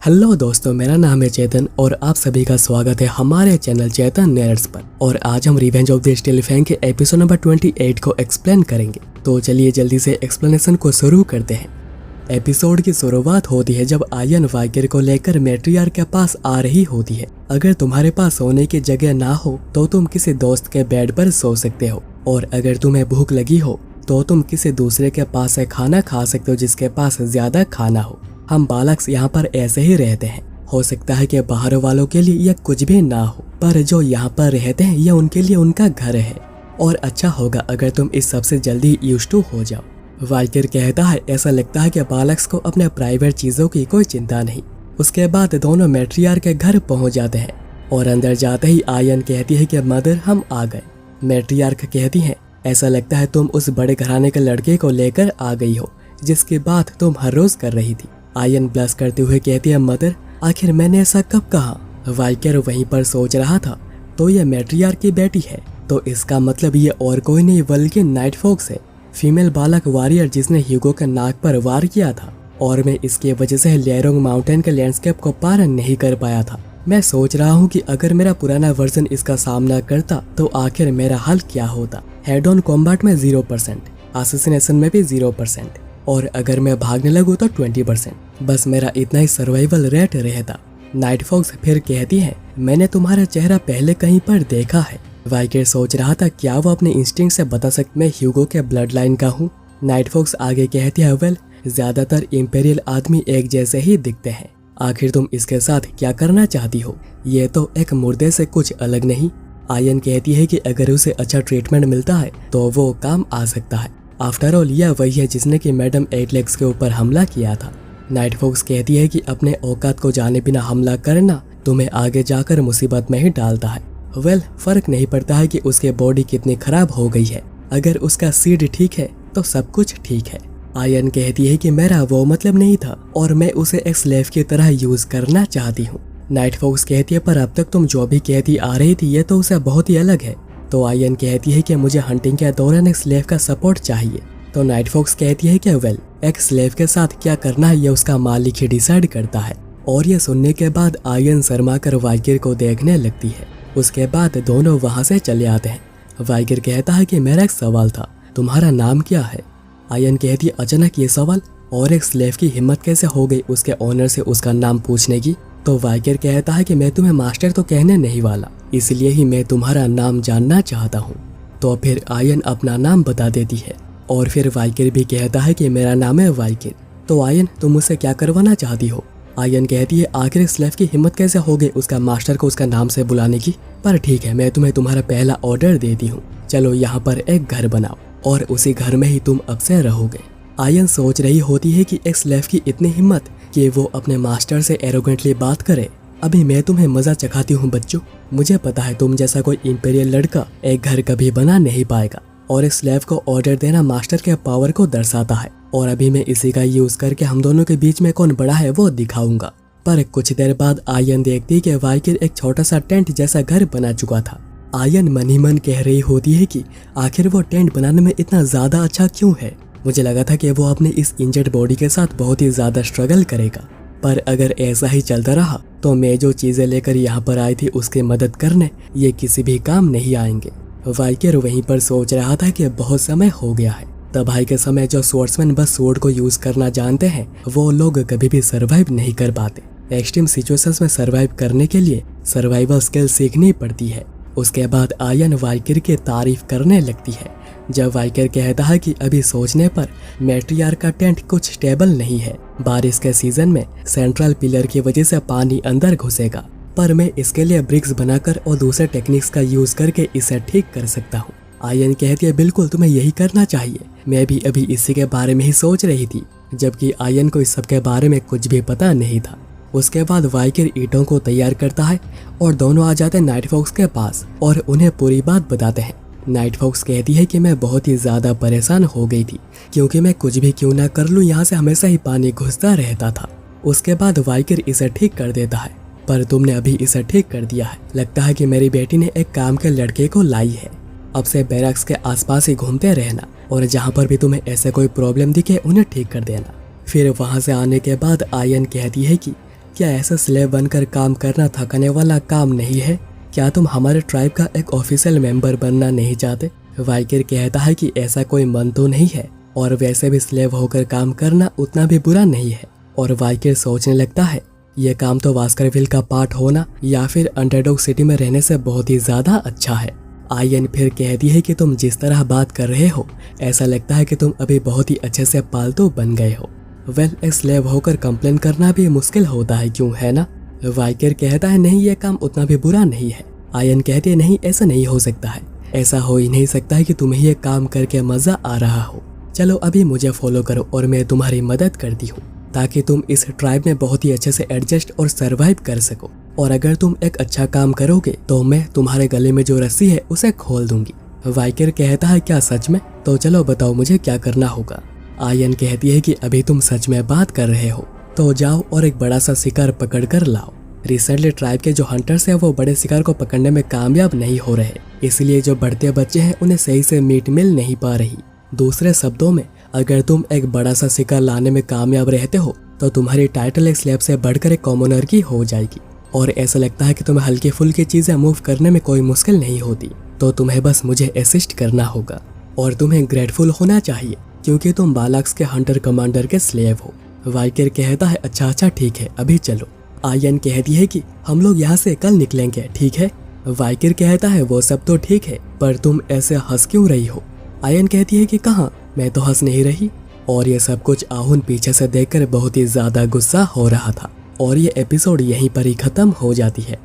Hello दोस्तों, मेरा नाम है चेतन और आप सभी का स्वागत है हमारे चैनल चेतन नरेट्स पर। और आज हम revenge of the steel fang के एपिसोड नंबर 28 को एक्सप्लेन करेंगे। तो चलिए जल्दी से एक्सप्लेनेशन को शुरू करते हैं। एपिसोड की शुरुआत होती है जब आयन वाइकर को लेकर मैट्रियार्क के पास आ रही होती है। अगर तुम्हारे पास सोने की जगह ना हो तो तुम किसी दोस्त के बेड पर सो सकते हो, और अगर तुम्हें भूख लगी हो तो तुम किसी दूसरे के पास से खाना खा सकते हो जिसके पास ज्यादा खाना हो। हम बालक्स यहाँ पर ऐसे ही रहते हैं। हो सकता है कि बाहर वालों के लिए यह कुछ भी ना हो, पर जो यहाँ पर रहते हैं यह उनके लिए उनका घर है, और अच्छा होगा अगर तुम इस सबसे जल्दी यूज्ड टू हो जाओ। वाइकर कहता है ऐसा लगता है कि बालक्स को अपने प्राइवेट चीजों की कोई चिंता नहीं। उसके बाद दोनों मैट्रियार्क के घर पहुंच जाते हैं और अंदर जाते ही आयन कहती है कि मदर हम आ गए। मैट्रियार्क कहती है ऐसा लगता है तुम उस बड़े घराने के लड़के को लेकर आ गई हो जिसकी बात तुम हर रोज कर रही थी। आयन ब्लश करते हुए कहती है मदर आखिर मैंने ऐसा कब कहा। वाइकर वहीं पर सोच रहा था तो यह मैट्रियार्क की बेटी है, तो इसका मतलब ये और कोई नहीं बल्कि नाइट फॉक्स है, फीमेल बालक वॉरियर जिसने ह्यूगो के नाक पर वार किया था और मैं इसकी वजह से लेरोंग माउंटेन के लैंडस्केप को पार नहीं कर पाया था। मैं सोच रहा हूँ कि अगर मेरा पुराना वर्जन इसका सामना करता तो आखिर मेरा हाल क्या होता। हेड ऑन कॉम्बैट में 0%, असैसिनेशन में भी 0%, और अगर मैं भागने लगूँ तो 20%। बस मेरा इतना ही सर्वाइवल रेट रहता। नाइट फॉक्स फिर कहती है मैंने तुम्हारा चेहरा पहले कहीं पर देखा है। वाइकर सोच रहा था क्या वो अपने इंस्टिंक्ट से बता सकता मैं ह्यूगो के ब्लड लाइन का हूँ। नाइट फॉक्स आगे कहती है वेल ज्यादातर इंपेरियल आदमी एक जैसे ही दिखते हैं, आखिर तुम इसके साथ क्या करना चाहती हो, ये तो एक मुर्दे से कुछ अलग नहीं। आयन कहती है कि अगर उसे अच्छा ट्रीटमेंट मिलता है तो वो काम आ सकता है। आफ्टर ऑल यह वही है जिसने कि मैडम एटलेक्स के ऊपर हमला किया था। नाइट फॉक्स कहती है कि अपने औकात को जाने बिना हमला करना तुम्हें आगे जाकर मुसीबत में ही डालता है। वेल फर्क नहीं पड़ता है कि उसकी बॉडी कितनी खराब हो गई है, अगर उसका सीड ठीक है तो सब कुछ ठीक है। आयन कहती है कि मेरा वो मतलब नहीं था और मैं उसे एक स्लेव की तरह यूज करना चाहती हूँ। नाइट फॉक्स कहती है पर अब तक तुम जो भी कहती आ रही थी ये तो उसे बहुत ही अलग है। तो आयन कहती है कि मुझे हंटिंग के दौरान एक स्लेव का सपोर्ट चाहिए। तो नाइट फॉक्स कहती है कि वेल एक स्लेव के साथ क्या करना है ये उसका मालिक ही डिसाइड करता है। और ये सुनने के बाद आयन शर्मा कर वाइकर को देखने लगती है। उसके बाद दोनों वहां से चले आते हैं। वाइकर कहता है कि मेरा एक सवाल था, तुम्हारा नाम क्या है। आयन कहती है अचानक ये सवाल, और एक स्लेव की हिम्मत कैसे हो गई उसके ऑनर से उसका नाम पूछने की। तो वाइकर कहता है कि मैं तुम्हें मास्टर तो कहने नहीं वाला, इसलिए ही मैं तुम्हारा नाम जानना चाहता हूँ। तो फिर आयन अपना नाम बता देती है और फिर वाइकर भी कहता है कि मेरा नाम है वाइकर। तो आयन तुम मुझसे क्या करवाना चाहती हो। आयन कहती है आखिर स्लेव की हिम्मत कैसे हो गई उसका मास्टर को उसका नाम से बुलाने की, पर ठीक है मैं तुम्हें तुम्हारा पहला ऑर्डर देती हूँ, चलो यहाँ पर एक घर बनाओ और उसी घर में ही तुम अब से रहोगे। आयन सोच रही होती है कि एक स्लेव की इतनी हिम्मत कि वो अपने मास्टर से एरोगेंटली बात करे। अभी मैं तुम्हें मजा चखाती हूँ बच्चों, मुझे पता है तुम जैसा कोई इंपेरियल लड़का एक घर कभी बना नहीं पाएगा, और एक स्लेव को ऑर्डर देना मास्टर के पावर को दर्शाता है, और अभी मैं इसी का यूज करके हम दोनों के बीच में कौन बड़ा है वो दिखाऊंगा। पर कुछ देर बाद आयन देखती कि वाइकर एक छोटा सा टेंट जैसा घर बना चुका था। आयन मन ही मन कह रही होती है कि आखिर वो टेंट बनाने में इतना ज्यादा अच्छा क्यों है। मुझे लगा था कि वो अपनी इस इंजर्ड बॉडी के साथ बहुत ही ज्यादा स्ट्रगल करेगा, पर अगर ऐसा ही चलता रहा तो मैं जो चीजें लेकर यहाँ पर आई थी उसकी मदद करने ये किसी भी काम नहीं आएंगे। वाइकर वहीं पर सोच रहा था कि बहुत समय हो गया है। तबाही के समय जो स्वॉर्ड्समैन बस स्वॉर्ड को यूज करना जानते हैं वो लोग कभी भी सरवाइव नहीं कर पाते। एक्सट्रीम सिचुएशंस में सरवाइव करने के लिए सर्वाइवल स्किल सीखनी पड़ती है। उसके बाद आयन वाइकर की तारीफ करने लगती है जब वाइकर कहता है कि अभी सोचने पर मैट्रियार्क का टेंट कुछ स्टेबल नहीं है। बारिश के सीजन में सेंट्रल पिलर की वजह से पानी अंदर घुसेगा, पर मैं इसके लिए ब्रिक्स बनाकर और दूसरे टेक्निक्स का यूज करके इसे ठीक कर सकता हूँ। आयन कहती है बिल्कुल तुम्हें यही करना चाहिए, मैं भी अभी इसी के बारे में ही सोच रही थी, जबकि आयन को इस सब के बारे में कुछ भी पता नहीं था। उसके बाद वाइकर ईंटों को तैयार करता है और दोनों आ जाते हैं नाइट फॉक्स के पास और उन्हें पूरी बात बताते हैं। नाइट फॉक्स कहती है कि मैं बहुत ही ज्यादा परेशान हो गई थी क्योंकि मैं कुछ भी क्यों ना कर लूं यहाँ से हमेशा ही पानी घुसता रहता था। उसके बाद वाइकर इसे ठीक कर देता है, पर तुमने अभी इसे ठीक कर दिया है, लगता है कि मेरी बेटी ने एक काम के लड़के को लाई है। अब से बैरक्स के आसपास ही घूमते रहना और जहाँ पर भी तुम्हें ऐसे कोई प्रॉब्लम दिखे उन्हें ठीक कर देना। फिर वहाँ से आने के बाद आयन कहती है कि क्या ऐसा स्लेव बनकर काम करना थकाने वाला काम नहीं है? क्या तुम हमारे ट्राइब का एक ऑफिशियल मेंबर बनना नहीं चाहते? वाइकिर कहता है कि ऐसा कोई मन तो नहीं है, और वैसे भी स्लेव होकर काम करना उतना भी बुरा नहीं है। और वाइकिर सोचने लगता है, यह काम तो वास्करविल का पार्ट होना या फिर अंडरडॉग सिटी में रहने से बहुत ही ज्यादा अच्छा है। आयन फिर कहती है कि तुम जिस तरह बात कर रहे हो, ऐसा लगता है कि तुम अभी बहुत ही अच्छे से पालतू बन गए हो। वेल, एक स्लेव होकर कंप्लेन करना भी मुश्किल होता है, क्यों है ना? वाइकिर कहता है, नहीं, यह काम उतना भी बुरा नहीं है। आयन कहती है, नहीं, ऐसा नहीं हो सकता है। ऐसा हो ही नहीं सकता है कि तुम्हें यह काम करके मजा आ रहा हो। चलो अभी मुझे फॉलो करो और मैं तुम्हारी मदद करती हूँ, ताकि तुम इस ट्राइब में बहुत ही अच्छे से एडजस्ट और सरवाइव कर सको। और अगर तुम एक अच्छा काम करोगे तो मैं तुम्हारे गले में जो रस्सी है उसे खोल दूंगी। वाइकिर कहता है, क्या सच में? तो चलो बताओ मुझे क्या करना होगा। आयन कहती है कि अभी तुम सच में बात कर रहे हो तो जाओ और एक बड़ा सा शिकार पकड़ कर लाओ। रिसेंटली ट्राइब के जो हंटर्स हैं वो बड़े शिकार को पकड़ने में कामयाब नहीं हो रहे, इसलिए जो बढ़ते बच्चे हैं उन्हें सही से मीट मिल नहीं पा रही। दूसरे शब्दों में, अगर तुम एक बड़ा सा शिकार लाने में कामयाब रहते हो तो तुम्हारी टाइटल एक स्लेब से बढ़कर एक कॉमनर की हो जाएगी। और ऐसा लगता है कि तुम्हें हल्की फुल्की चीजें मूव करने में कोई मुश्किल नहीं होती, तो तुम्हें बस मुझे असिस्ट करना होगा। और तुम्हें ग्रेटफुल होना चाहिए क्योंकि तुम बालाक्स के हंटर कमांडर के स्लेव हो। वाइकिर कहता है, अच्छा ठीक है, अभी चलो। आयन कहती है कि हम लोग यहाँ से कल निकलेंगे, ठीक है? वाइकिर कहता है, वो सब तो ठीक है, पर तुम ऐसे हंस क्यों रही हो? आयन कहती है कि कहाँ, मैं तो हंस नहीं रही। और ये सब कुछ आहुन पीछे से देखकर बहुत ही ज्यादा गुस्सा हो रहा था। और ये एपिसोड यहीं पर ही खत्म हो जाती है।